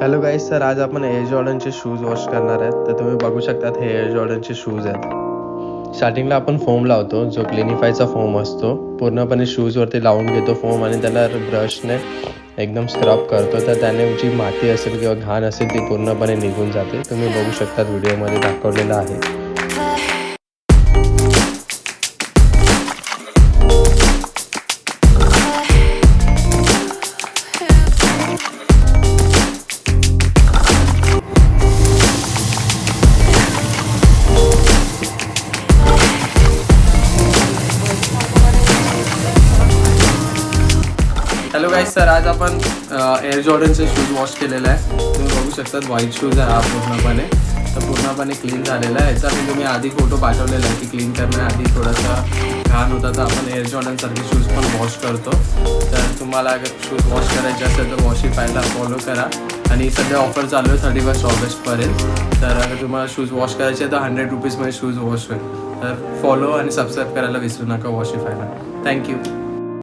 Hello guys, तर आज आपण एअर जॉर्डनचे शूज वॉश करणार आहेत. तर तुम्ही बघू शकतात हे एअर जॉर्डनचे शूज आहेत. स्टार्टिंगला आपण फोम लावतो, जो क्लिनिफायचा फोम असतो. पूर्णपणे शूजवरती लावून घेतो फोम आणि त्याला ब्रशने एकदम स्क्रब करतो. तर त्याने जी माती असेल किंवा घाण असेल ती पूर्णपणे निघून जाते. तुम्ही बघू शकतात व्हिडिओमध्ये दाखवलेलं आहे. हॅलो गाईज, तर आज आपण एअर जॉर्डनचे शूज वॉश केलेले आहे. तुम्ही बघू शकतात व्हाईट शूज आहे हा पूर्णपणे. तर पूर्णपणे क्लीन झालेला आहे. याचा मी तुम्ही आधी फोटो पाठवलेला आहे की क्लीन करण्याआधी थोडासा घाण होता. तर आपण एअर जॉर्डनसारखे शूज पण वॉश करतो. तर तुम्हाला अगर शूज वॉश करायचे असेल तर वॉशिफायला फॉलो करा. आणि सध्या ऑफर चालू आहे 31 ऑगस्टपर्यंत. तर अगर तुम्हाला शूज वॉश करायचे तर 100 रुपीजमध्ये शूज वॉश होईल. तर फॉलो आणि सबस्क्राईब करायला विसरू नका वॉशिफायला. थँक्यू.